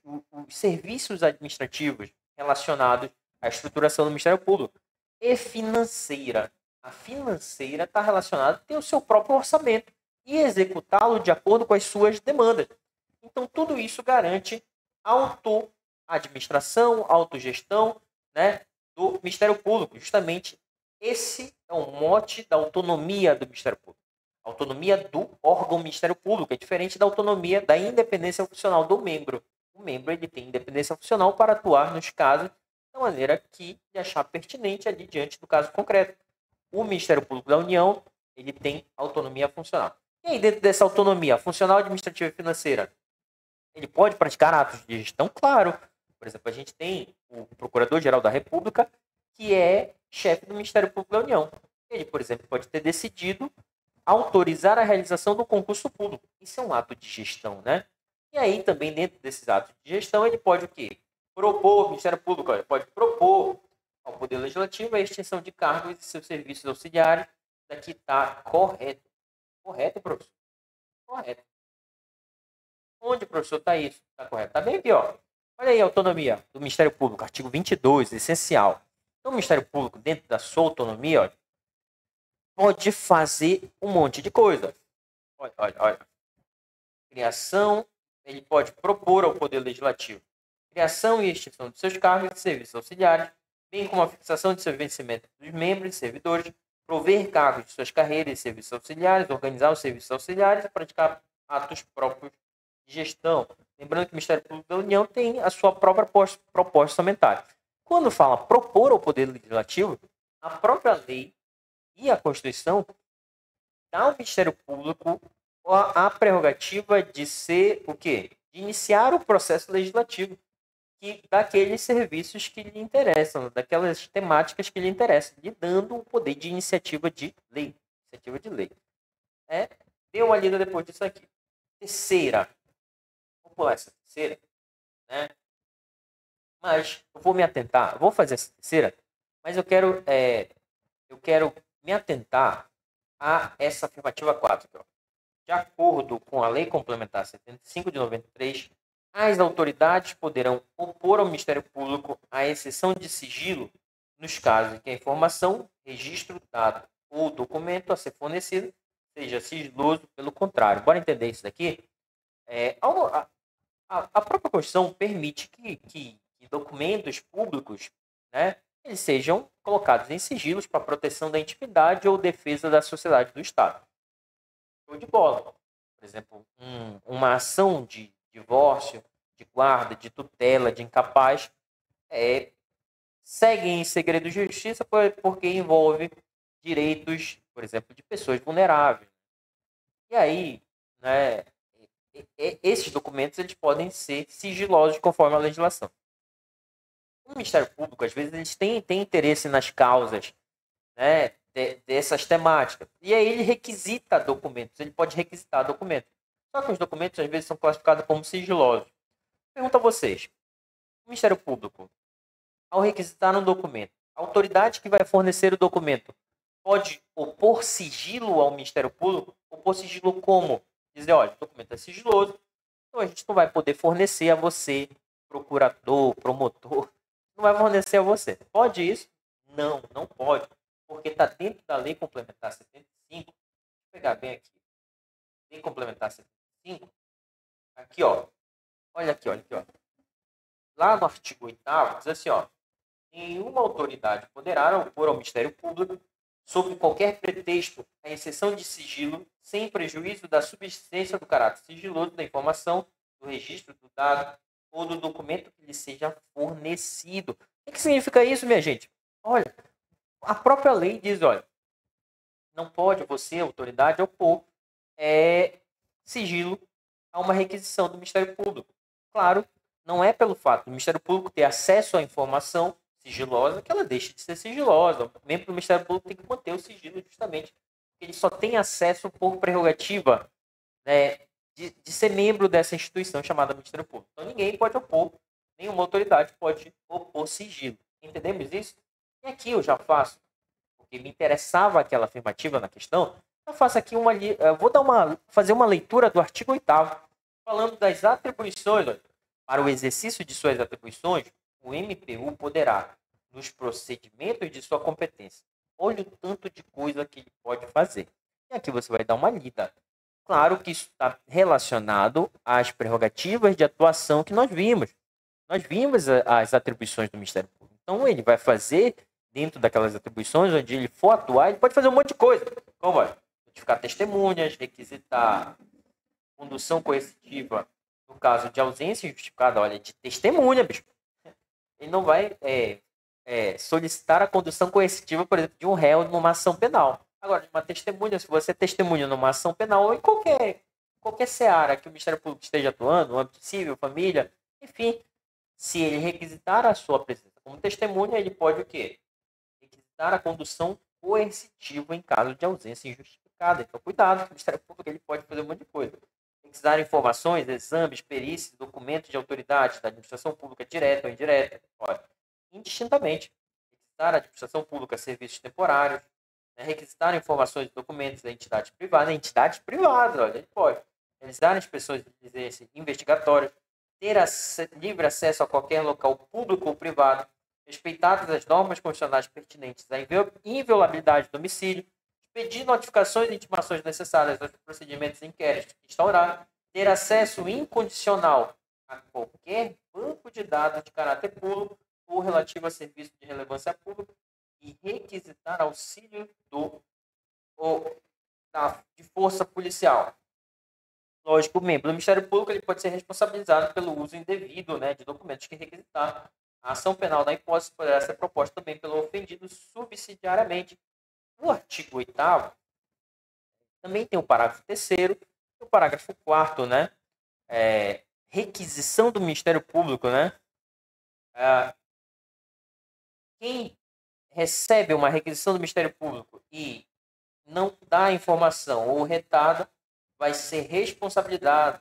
serviços administrativos relacionados à estruturação do Ministério Público. E financeira. A financeira está relacionada a ter o seu próprio orçamento e executá-lo de acordo com as suas demandas. Então, tudo isso garante auto-administração, autogestão, né, do Ministério Público. Justamente esse é o mote da autonomia do Ministério Público. Autonomia do órgão Ministério Público é diferente da autonomia da independência funcional do membro. O membro ele tem independência funcional para atuar nos casos da maneira que ele achar pertinente ali diante do caso concreto. O Ministério Público da União ele tem autonomia funcional. E aí, dentro dessa autonomia funcional, administrativa e financeira, ele pode praticar atos de gestão? Claro. Por exemplo, a gente tem o Procurador-Geral da República, que é chefe do Ministério Público da União. Ele, por exemplo, pode ter decidido autorizar a realização do concurso público. Isso é um ato de gestão, né? E aí, também, dentro desses atos de gestão, ele pode o quê? Propor, o Ministério Público pode propor ao Poder Legislativo a extinção de cargos e seus serviços auxiliares. Daqui está correto. Correto, professor? Correto. Onde, professor, está isso? Está correto. Está bem aqui, ó. Olha aí a autonomia do Ministério Público, artigo 22, essencial. Então, o Ministério Público, dentro da sua autonomia, ó, pode fazer um monte de coisa. Olha. Criação, ele pode propor ao Poder Legislativo criação e extinção de seus cargos e serviços auxiliares, bem como a fixação de seus vencimentos dos membros e servidores, prover cargos de suas carreiras e serviços auxiliares, organizar os serviços auxiliares e praticar atos próprios de gestão. Lembrando que o Ministério Público da União tem a sua própria proposta orçamentária. Quando fala propor ao Poder Legislativo, a própria lei e a Constituição dá ao Ministério Público a prerrogativa de ser o quê? De iniciar o processo legislativo daqueles serviços que lhe interessam, daquelas temáticas que lhe interessam, lhe dando o poder de iniciativa de lei. Iniciativa de lei. Dê uma lida depois disso aqui. Terceira. Vou pular essa terceira, né? Mas eu vou me atentar, eu vou fazer essa terceira, mas eu quero me atentar a essa afirmativa 4 aqui, ó. De acordo com a Lei Complementar 75 de 93, as autoridades poderão opor ao Ministério Público a exceção de sigilo nos casos em que a informação, registro, dado ou documento a ser fornecido seja sigiloso pelo contrário. Bora entender isso daqui? A própria Constituição permite que documentos públicos, né, eles sejam colocados em sigilos para proteção da intimidade ou defesa da sociedade do Estado. Show de bola. Por exemplo, uma ação de divórcio, de guarda, de tutela, de incapaz, segue em segredo de justiça porque envolve direitos, por exemplo, de pessoas vulneráveis. E aí, né, esses documentos eles podem ser sigilosos conforme a legislação. O Ministério Público, às vezes, eles têm interesse nas causas, né, dessas temáticas. E aí ele requisita documentos, ele pode requisitar documentos. Só que os documentos, às vezes, são classificados como sigilosos. Pergunto a vocês, o Ministério Público, ao requisitar um documento, a autoridade que vai fornecer o documento pode opor sigilo ao Ministério Público? Opor sigilo como? Dizer, olha, o documento é sigiloso, então a gente não vai poder fornecer a você, procurador, promotor, não vai fornecer a você. Pode isso? Não, não pode, porque está dentro da Lei Complementar 75. Vou pegar bem aqui. Lei Complementar 75. Aqui, ó. Olha aqui, ó. Lá no artigo 8º, diz assim, ó. Nenhuma autoridade poderá opor ao Ministério Público, sob qualquer pretexto, a exceção de sigilo, sem prejuízo da subsistência do caráter sigiloso da informação, do registro do dado ou do documento que lhe seja fornecido. O que significa isso, minha gente? Olha, a própria lei diz, olha, não pode você, autoridade, opor sigilo a uma requisição do Ministério Público. Claro, não é pelo fato do Ministério Público ter acesso à informação sigilosa que ela deixa de ser sigilosa. O membro do Ministério Público tem que manter o sigilo justamente porque ele só tem acesso por prerrogativa, né, de ser membro dessa instituição chamada Ministério Público. Então ninguém pode opor, nenhuma autoridade pode opor sigilo. Entendemos isso? E aqui eu já faço, porque me interessava aquela afirmativa na questão, eu faço aqui fazer uma leitura do artigo 8º, falando das atribuições. Olha, para o exercício de suas atribuições, o MPU poderá, nos procedimentos de sua competência, olha o tanto de coisa que ele pode fazer. E aqui você vai dar uma lida. Claro que isso está relacionado às prerrogativas de atuação que nós vimos. Nós vimos as atribuições do Ministério Público. Então, ele vai fazer, dentro daquelas atribuições, onde ele for atuar, ele pode fazer um monte de coisa. Como, olha, vou notificar testemunhas, requisitar condução coercitiva no caso de ausência injustificada, olha, de testemunha, bicho. Ele não vai solicitar a condução coercitiva, por exemplo, de um réu numa ação penal. Agora, de uma testemunha, se você é testemunha numa ação penal ou em qualquer seara que o Ministério Público esteja atuando, no âmbito civil, família, enfim, se ele requisitar a sua presença como testemunha, ele pode o quê? Requisitar a condução coercitiva em caso de ausência injustificada. Então, cuidado, o Ministério Público ele pode fazer um monte de coisa. Requisitar informações, exames, perícias, documentos de autoridade da administração pública direta ou indireta, pode. Indistintamente. Requisitar a administração pública serviços temporários, né? Requisitar informações e documentos da entidade privada. Entidade privada, olha, ele pode. Realizar inspeções de diligência investigatórias, ter livre acesso a qualquer local público ou privado, respeitadas as normas constitucionais pertinentes à inviolabilidade do domicílio, pedir notificações e intimações necessárias aos procedimentos inquéritos instaurados, ter acesso incondicional a qualquer banco de dados de caráter público ou relativo a serviço de relevância pública e requisitar auxílio de força policial. Lógico, o membro do Ministério Público ele pode ser responsabilizado pelo uso indevido, né, de documentos que requisitar. A ação penal da hipótese poderá ser proposta também pelo ofendido subsidiariamente. O artigo 8º também tem o parágrafo 3º e o parágrafo 4º, né? Requisição do Ministério Público, né? Quem recebe uma requisição do Ministério Público e não dá a informação ou retada, vai ser responsabilizado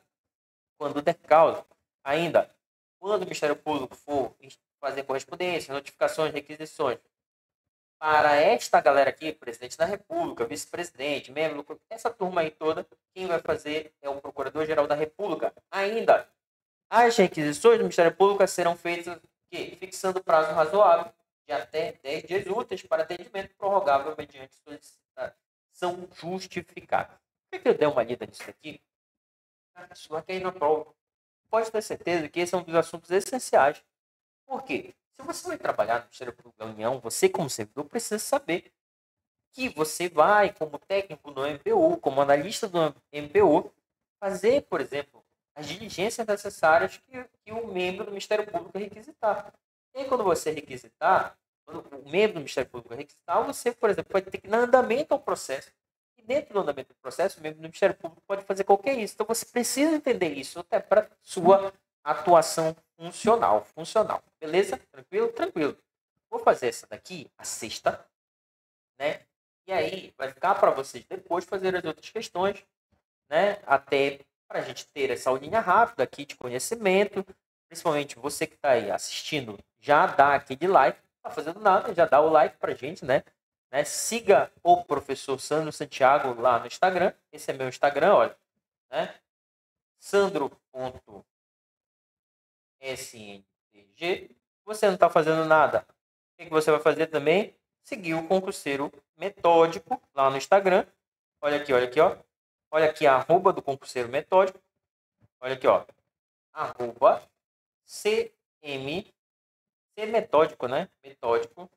quando der causa. Ainda, quando o Ministério Público for fazer correspondência, notificações, requisições, para esta galera aqui, presidente da República, vice-presidente, membro, essa turma aí toda, quem vai fazer é o Procurador-Geral da República. Ainda, as requisições do Ministério Público serão feitas fixando prazo razoável de até 10 dias úteis para atendimento prorrogável mediante solicitação justificada. Por que eu dei uma lida nisso aqui? Isso aqui aí na prova. Pode ter certeza que esse é um dos assuntos essenciais. Por quê? Se você vai trabalhar no Ministério Público da União, você como servidor precisa saber que você vai, como técnico do MPU, como analista do MPU, fazer, por exemplo, as diligências necessárias que o membro do Ministério Público requisitar. E aí, quando você requisitar, quando o membro do Ministério Público requisitar, você, por exemplo, pode ter que ir no andamento ao processo. E dentro do andamento do processo, o membro do Ministério Público pode fazer qualquer isso. Então, você precisa entender isso até para sua atuação funcional. Beleza? Tranquilo? Tranquilo. Vou fazer essa daqui, a sexta, né? E aí, vai ficar para vocês depois fazer as outras questões, né? Até para a gente ter essa aulinha rápida aqui de conhecimento. Principalmente você que está aí assistindo, já dá aquele like. Não está fazendo nada, já dá o like para a gente, né? Siga o professor Sandro Santiago lá no Instagram. Esse é meu Instagram, olha. Né? Sandro.sntg. Você não está fazendo nada. O que você vai fazer também? Seguir o concurseiro metódico lá no Instagram. Olha aqui, ó. Olha aqui a arroba do concurseiro metódico. Olha aqui, ó. Arroba CM metódico, né? Metódico no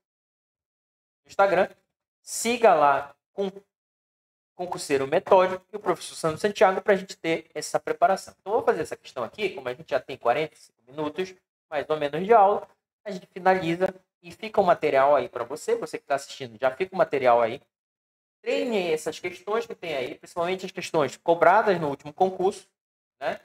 Instagram. Siga lá com concurseiro metódico e o professor Sandro Santiago para a gente ter essa preparação. Então, vou fazer essa questão aqui, como a gente já tem 45 minutos, mais ou menos, de aula, a gente finaliza e fica o material aí para você que está assistindo, já fica o material aí. Treine essas questões que tem aí, principalmente as questões cobradas no último concurso, né?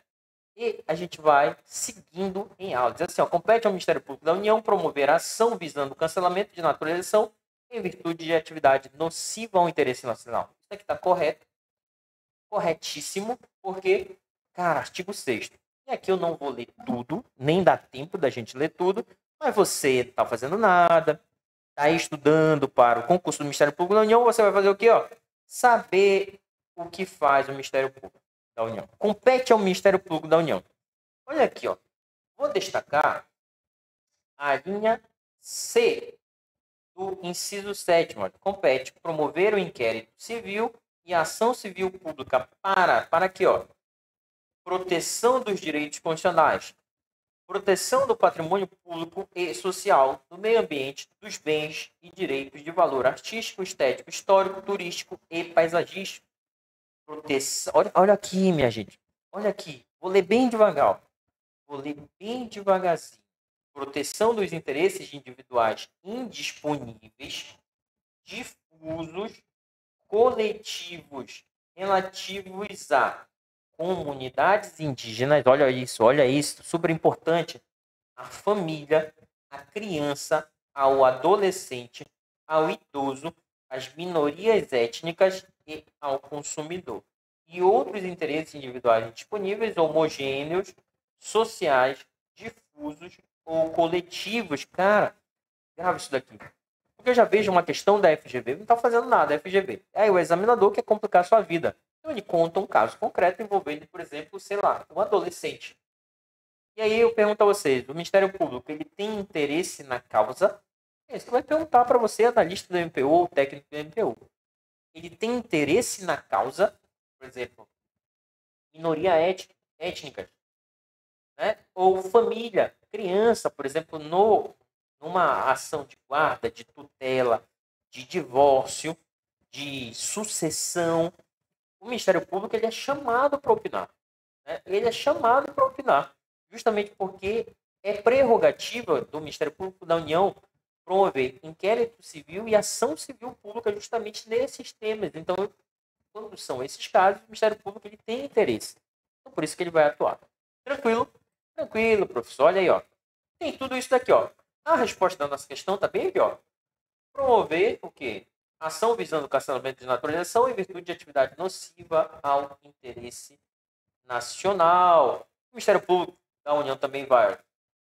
E a gente vai seguindo em aula. Diz assim, ó, compete ao Ministério Público da União promover a ação visando o cancelamento de naturalização em virtude de atividade nociva ao interesse nacional. Isso aqui está correto. Corretíssimo, porque, cara, artigo 6º. E aqui eu não vou ler tudo, nem dá tempo da gente ler tudo, mas você não está fazendo nada, está estudando para o concurso do Ministério Público da União, você vai fazer o quê? Ó? Saber o que faz o Ministério Público da União. Compete ao Ministério Público da União. Olha aqui, ó. Vou destacar a linha C do inciso 7º. Olha. Compete promover o inquérito civil e a ação civil pública para aqui, ó. Proteção dos direitos constitucionais, proteção do patrimônio público e social, do meio ambiente, dos bens e direitos de valor artístico, estético, histórico, turístico e paisagístico, proteção. Olha aqui, minha gente. Olha aqui. Vou ler bem devagar. Vou ler bem devagarzinho. Proteção dos interesses individuais indisponíveis, difusos, coletivos relativos a comunidades indígenas. Olha isso, super importante. A família, a criança, ao adolescente, ao idoso, às minorias étnicas e ao consumidor. E outros interesses individuais disponíveis, homogêneos, sociais, difusos ou coletivos. Cara, grava isso daqui. Porque eu já vejo uma questão da FGV, não está fazendo nada, FGV. Aí o examinador quer complicar a sua vida. Então ele conta um caso concreto envolvendo, por exemplo, sei lá, um adolescente. E aí eu pergunto a vocês, o Ministério Público, ele tem interesse na causa? Isso vai perguntar para você, analista do MPU ou técnico do MPU. Ele tem interesse na causa, por exemplo, minoria étnica, né? Ou família, criança, por exemplo, numa ação de guarda, de tutela, de divórcio, de sucessão, o Ministério Público ele é chamado para opinar. Né? Ele é chamado para opinar, justamente porque é prerrogativa do Ministério Público da União promover inquérito civil e ação civil pública justamente nesses temas. Então, quando são esses casos, o Ministério Público ele tem interesse. Então, por isso que ele vai atuar. Tranquilo? Tranquilo, professor. Olha aí, ó. Tem tudo isso daqui, ó. A resposta da nossa questão está bem aqui, ó. Promover o quê? Ação visando o cancelamento de naturalização em virtude de atividade nociva ao interesse nacional. O Ministério Público da União também vai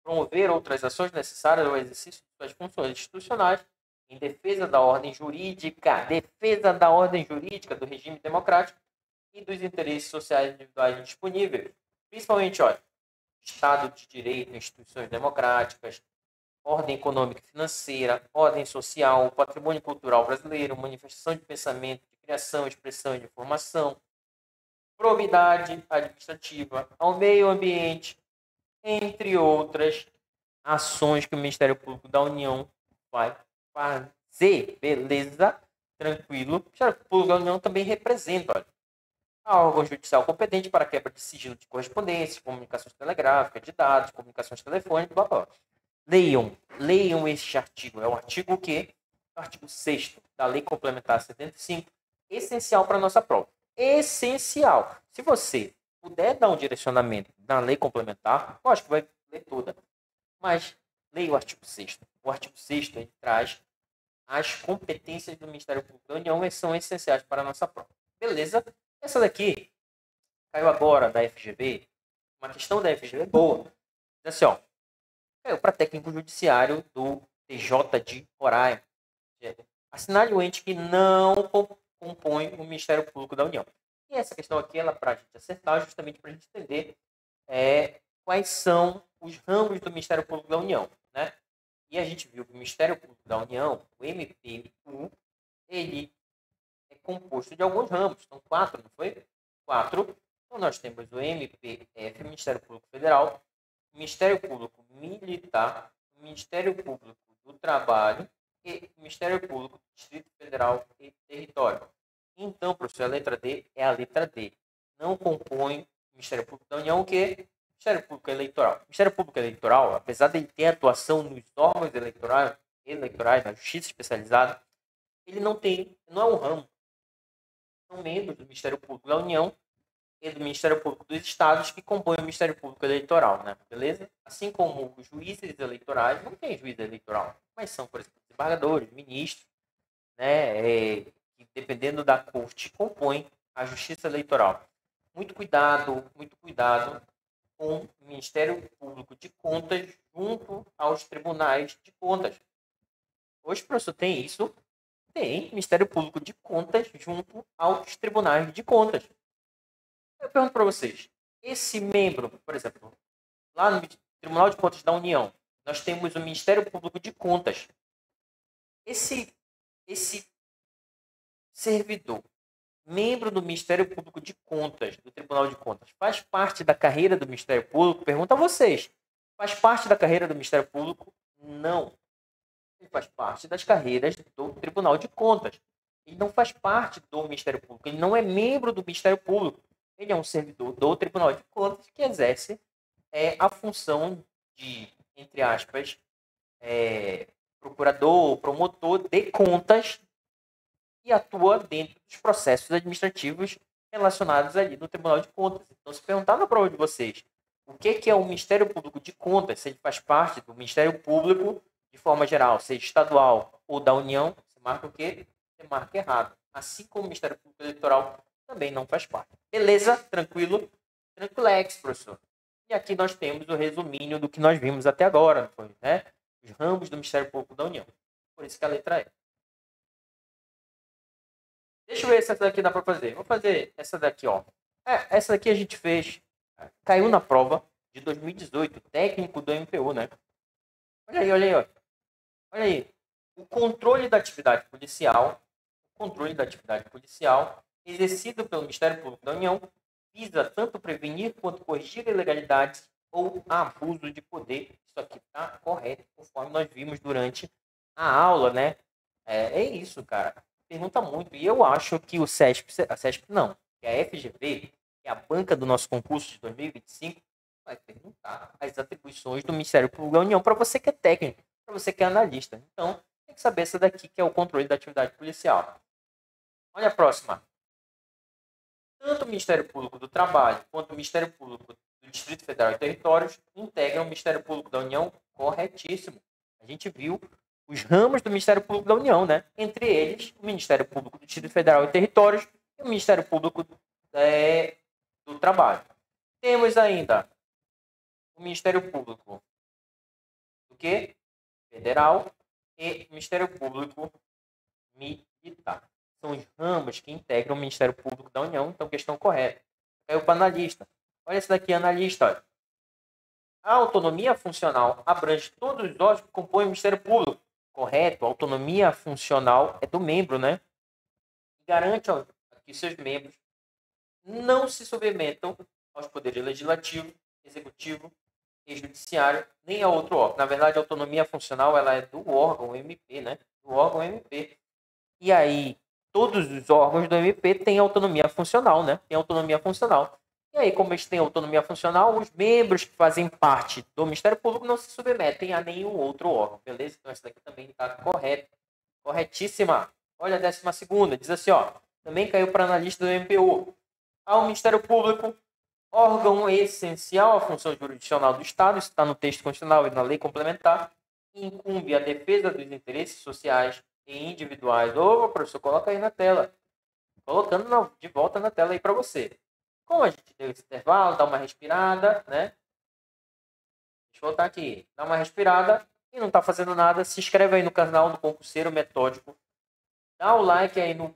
promover outras ações necessárias ao exercício de suas funções institucionais em defesa da ordem jurídica, do regime democrático e dos interesses sociais individuais disponíveis. Principalmente, olha, Estado de Direito, instituições democráticas, ordem econômica e financeira, ordem social, patrimônio cultural brasileiro, manifestação de pensamento, de criação, expressão e de informação, probidade administrativa, ao meio ambiente, entre outras ações que o Ministério Público da União vai fazer. Beleza? Tranquilo. O Ministério Público da União também representa, olha, a órgão judicial competente para quebra de sigilo de correspondência, comunicações telegráficas, de dados, comunicações telefônicas, blá, blá. Leiam este artigo. É o artigo o quê? O artigo 6º da Lei Complementar 75, essencial para a nossa prova. Essencial. Se você puder dar um direcionamento na Lei Complementar, lógico que vai ler toda, mas leia o artigo 6º. O artigo 6º ele traz as competências do Ministério Público da União e são essenciais para a nossa prova. Beleza? Essa daqui caiu agora da FGV. Uma questão da FGV boa. Diz assim, ó. Caiu para técnico judiciário do TJ de Roraima. Assinale o ente que não compõe o Ministério Público da União. E essa questão aqui, ela para a gente acertar, justamente para a gente entender quais são os ramos do Ministério Público da União, né? E a gente viu que o Ministério Público da União, o MPU, ele é composto de alguns ramos. São 4, não foi? 4. Então, nós temos o MPF, Ministério Público Federal, Ministério Público Militar, Ministério Público do Trabalho e Ministério Público do Distrito Federal e Território. Então, professor, a letra D é a letra D. Não compõe o Ministério Público da União, o quê? Ministério Público Eleitoral. O Ministério Público Eleitoral, apesar de ele ter atuação nos órgãos eleitorais, na justiça especializada, ele não é um ramo. São membros do Ministério Público da União e do Ministério Público dos Estados que compõem o Ministério Público Eleitoral, né? Beleza? Assim como os juízes eleitorais, não tem juiz eleitoral, mas são, por exemplo, desembargadores, ministros, né? Que, dependendo da corte, compõem a Justiça Eleitoral. Muito cuidado com o Ministério Público de Contas junto aos tribunais de contas. Hoje, professor, tem isso? Tem Ministério Público de Contas junto aos tribunais de contas. Eu pergunto para vocês, esse membro, por exemplo, lá no Tribunal de Contas da União, nós temos o Ministério Público de Contas. Esse servidor, membro do Ministério Público de Contas, do Tribunal de Contas, faz parte da carreira do Ministério Público? Pergunto a vocês. Faz parte da carreira do Ministério Público? Não. Ele faz parte das carreiras do Tribunal de Contas. ele não faz parte do Ministério Público, ele não é membro do Ministério Público, ele é um servidor do Tribunal de Contas que exerce a função de, entre aspas, procurador, promotor de contas e atua dentro dos processos administrativos relacionados ali no Tribunal de Contas. Então, se perguntar na prova de vocês o que é o Ministério Público de Contas, se ele faz parte do Ministério Público de forma geral, seja estadual ou da União, você marca o quê? Você marca errado. Assim como o Ministério Público Eleitoral também não faz parte. Beleza? Tranquilo? Tranquilex, professor. E aqui nós temos o resuminho do que nós vimos até agora, né? Os ramos do Ministério Público da União. Por isso que a letra é. Deixa eu ver se essa daqui dá para fazer. Vou fazer essa daqui, ó. Essa daqui a gente fez. Caiu na prova de 2018, técnico do MPU, né? Olha aí, olha aí, ó. Olha aí. O controle da atividade policial, exercido pelo Ministério Público da União, visa tanto prevenir quanto corrigir ilegalidades ou abuso de poder. Isso aqui tá correto, conforme nós vimos durante a aula, né? É isso, cara. Pergunta muito. E eu acho que o CESP, que a FGV, que é a banca do nosso concurso de 2025, vai perguntar as atribuições do Ministério Público da União para você que é técnico, para você que é analista. Então, tem que saber essa daqui, que é o controle da atividade policial. Olha a próxima. Tanto o Ministério Público do Trabalho quanto o Ministério Público do Distrito Federal e Territórios integram o Ministério Público da União. Corretíssimo. A gente viu os ramos do Ministério Público da União, né? Entre eles, o Ministério Público do Distrito Federal e Territórios e o Ministério Público do Trabalho. Temos ainda o Ministério Público do quê? Federal e o Ministério Público Militar. São os ramos que integram o Ministério Público da União. Então, questão correta. Caiu para analista. Olha esse daqui, analista. Olha. A autonomia funcional abrange todos os órgãos que compõem o Ministério Público. Correto? A autonomia funcional é do membro, né? Garante que seus membros não se submetam aos poderes legislativo, executivo e judiciário, nem a outro órgão. Na verdade, a autonomia funcional ela é do órgão MP, né? Do órgão MP. E aí, todos os órgãos do MP têm autonomia funcional, né? Tem autonomia funcional. E aí, como eles têm autonomia funcional, os membros que fazem parte do Ministério Público não se submetem a nenhum outro órgão, beleza? Então, essa daqui também está correta. Corretíssima. Olha a 12ª, diz assim, ó. Também caiu para analista do MPU. Ao Ministério Público, órgão essencial à função jurisdicional do Estado, isso está no texto constitucional e na lei complementar, incumbe a defesa dos interesses sociais e individuais. Ô, professor, coloca aí na tela. Colocando de volta na tela aí para você. Como a gente deu esse intervalo, dá uma respirada, né? Deixa eu voltar aqui. Dá uma respirada e não está fazendo nada, se inscreve aí no canal do Concurseiro Metódico. Dá o like aí no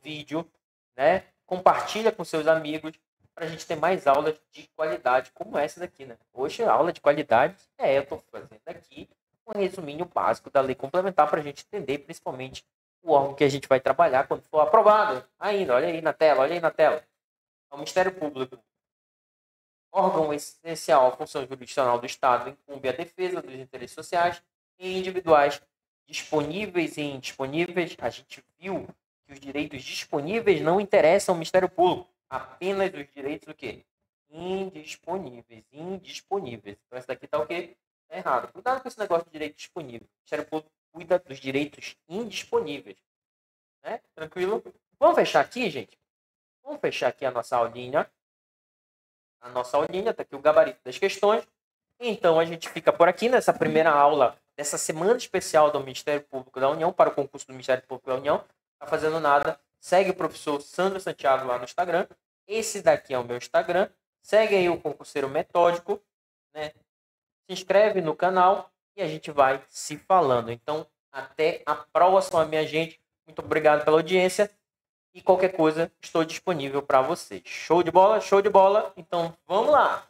vídeo, né? Compartilha com seus amigos para a gente ter mais aulas de qualidade como essa daqui, né? Hoje a aula de qualidade eu estou fazendo aqui um resuminho básico da lei complementar para a gente entender principalmente o órgão que a gente vai trabalhar quando for aprovado. Ainda, olha aí na tela, olha aí na tela. O Ministério Público, órgão essencial à função jurisdicional do Estado, incumbe a defesa dos interesses sociais e individuais disponíveis e indisponíveis. A gente viu que os direitos disponíveis não interessam ao Ministério Público, apenas os direitos o quê? Indisponíveis. Então, essa daqui tá o quê? Tá errado. Cuidado com esse negócio de direito disponível. O Ministério Público cuida dos direitos indisponíveis. Né? Tranquilo? Vamos fechar aqui, gente? Vamos fechar aqui a nossa aulinha. Tá aqui o gabarito das questões. Então, a gente fica por aqui nessa primeira aula dessa semana especial do Ministério Público da União, para o concurso do Ministério Público da União. Tá fazendo nada? Segue o professor Sandro Santiago lá no Instagram. Esse daqui é o meu Instagram. Segue aí o Concurseiro Metódico, né? Se inscreve no canal e a gente vai se falando. Então, até a próxima, minha gente. Muito obrigado pela audiência. E qualquer coisa, estou disponível para vocês. Show de bola? Show de bola. Então, vamos lá.